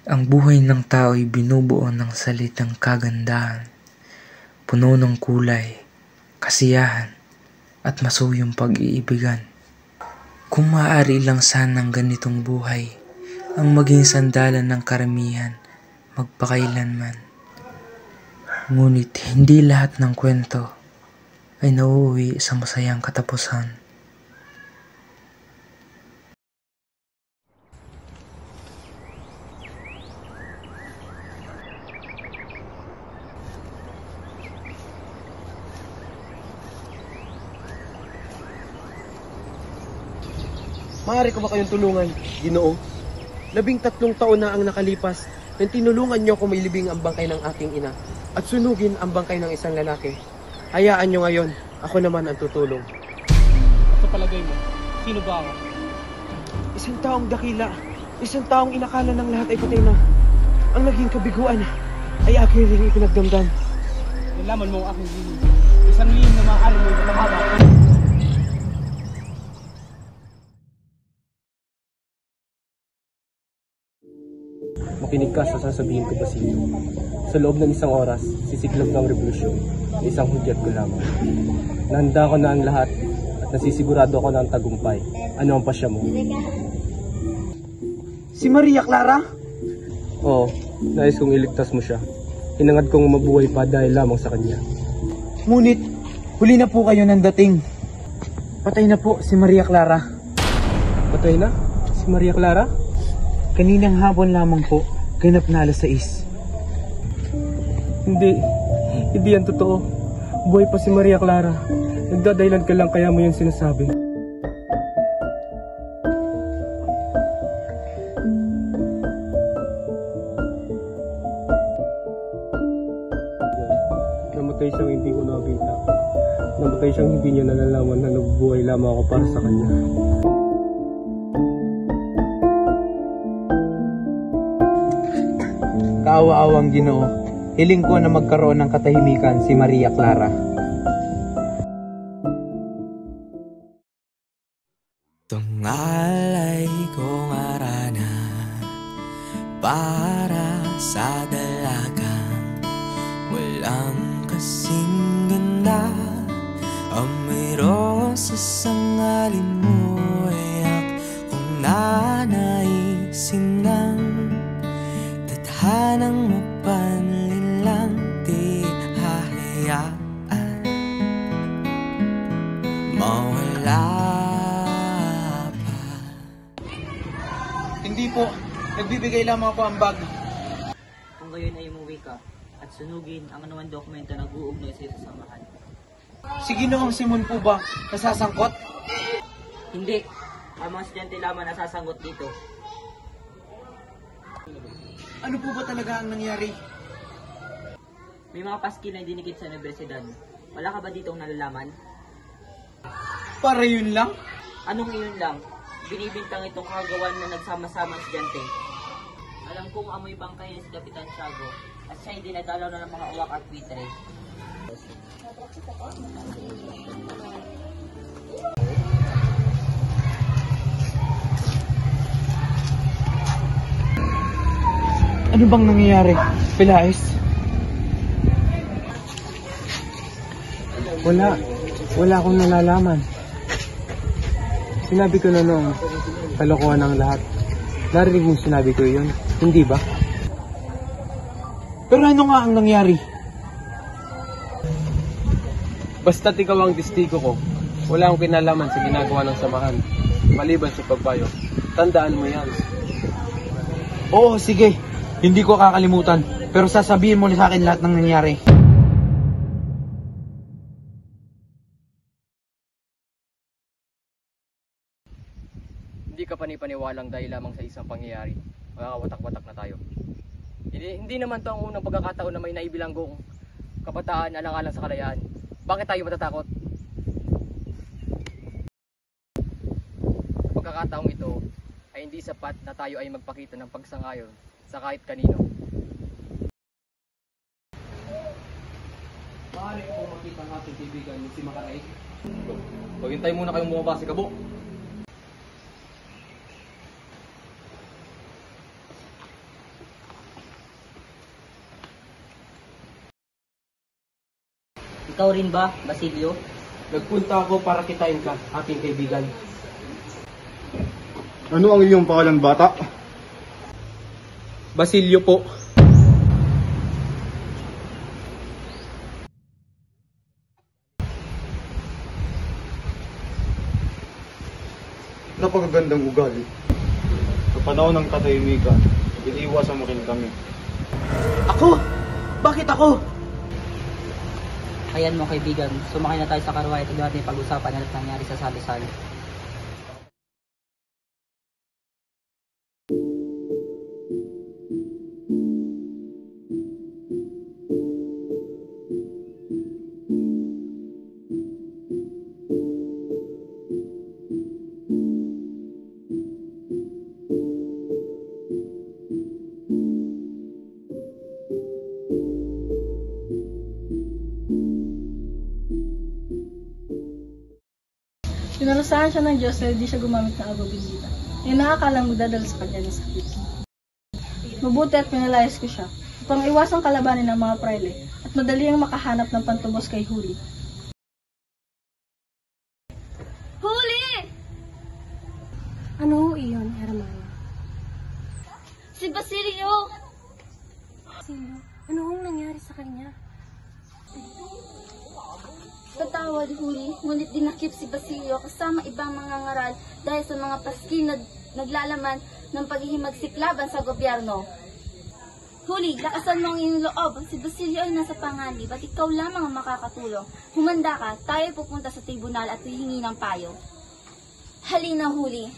Ang buhay ng tao ay binubuo ng salitang kagandahan, puno ng kulay, kasiyahan, at masuyong pag-iibigan. Kung maaari lang sanang ganitong buhay ang maging sandalan ng karamihan magpakailanman. Ngunit hindi lahat ng kwento ay nauuwi sa masayang katapusan. Maaari ko ba kayong tulungan, Ginoo? 13 taon na ang nakalipas nang tinulungan niyo ako mailibing ang bangkay ng aking ina at sunugin ang bangkay ng isang lalaki. Hayaan niyo ngayon, ako naman ang tutulong. Sa palagay mo, sino ba ako? Isang taong dakila, isang taong inakala ng lahat ay patay na. Ang naging kabiguan ay aking ring ipinagdamdam. Nalaman mo ang aking lihim. Isang lihim na maaari mo ito mahaba. Makinig ka sa sasabihin ko, Basilio. Sa loob ng isang oras, sisiklab ng revolusyon na isang hudyat ko lamang. Nahanda ko na ang lahat at nasisigurado ako na ang tagumpay. Ano ang pasya mo? Si Maria Clara? Oo, nais kong iligtas mo siya. Hinangad kong mabuhay pa dahil lamang sa kanya. Ngunit, huli na po kayo ng dating. Patay na po si Maria Clara. Patay na? Si Maria Clara? Kaninang hapon lamang po, ganap na 6:00. Hindi yan totoo. Buhay pa si Maria Clara. Nagdadahilan ka lang kaya mo yung sinasabi. Namatay siyang hindi ko nakita. Namatay siyang hindi niya nalalaman na nabubuhay lamang ako para sa kanya. Kaawa-awang Ginoo, hiling ko na magkaroon ng katahimikan si Maria Clara. Tungalay kong arana para sa dalagang walang kasing ganda. Ang mayroon sa sangalin mo ay akong nanaisin ng tadhanang mapanlin lang, di hahayaan mawala pa. Hindi po, nagbibigay lamang ako ang bag. Kung gayon ay umuwi ka at sunugin ang anuman dokumento na nag-uugnay sa iyo sa samahan. Si Ginoong Simon po ba nasasangkot? Hindi, ang mga estudyante lamang nasasanggot dito. Ano po ba talaga ang nangyari? May mga paskil na dinikit sa universidad. Wala ka ba ditong nalalaman? Para yun lang? Anong iyon lang? Binibintang itong kagawan na nagsama-sama ang estudyante. Alam kong amoy bangkay si Kapitan Tiago at siya ay dinadalaw na ng mga uwak at pitre. Ano bang nangyayari, Pelaez? Wala akong nalalaman. Sinabi ko na noong kalokohan ng lahat. Narinig mo sinabi ko yun, hindi ba? Pero ano nga ang nangyari? Basta't ikaw ang testigo ko, wala akong kinalaman sa ginagawa ng samahan, maliban sa pagbayo. Tandaan mo yan. Oo, sige. Hindi ko kakalimutan. Pero sasabihin mo na sa akin lahat ng nangyari. Hindi ka panipaniwalang dahil lamang sa isang pangyayari. Makakawatak-watak na tayo. Hindi naman ito ang unang pagkakataon na may naibilanggong kabataan alang-alang sa kalayaan. Bakit tayo matatakot? Pagkakataong ito ay hindi sapat na tayo ay magpakita ng pagsangayon sa kahit kanino. Maaari ko makita ang ating kaibigan si Makaray. Maghintay muna kayong bumaba si Kabo. Ikaw rin ba, Basilio? Nagpunta ako para kitain ka, aking kaibigan. Ano ang iyong pangalan, bata? Basilio po. Napakagandang ugali. Sa panahon ng katahimikan, iniiwasan mo rin kami. Ako? Bakit ako? Ayan mo kaibigan, sumakay na tayo sa karwahe at natin pag-usapan na nangyari sa salo-salo. Pinarusahan siya ng Diyos na hindi siya gumamit ng agwa bendita. Yung nakakalang magdadala sa kanya ng sakit. Mabuti at pinalayas ko siya upang iwasang kalabanin ng mga praile at madali ang makahanap ng pantubos kay Huli. Huli! Ano iyon, Hermana? Si Basilio! Sino? Ano ang nangyari sa kanya? Patawad, Huli, ngunit dinakip si Basilio kasama ibang mga ngaral dahil sa mga paski na naglalaman ng paghihimagsik laban sa gobyerno. Huli, lakasan mo ang iyong loob. Si Basilio ay nasa panganib at ikaw lamang ang makakatulong. Humanda ka, tayo pupunta sa tribunal at hihingi ng payo. Halina, Huli.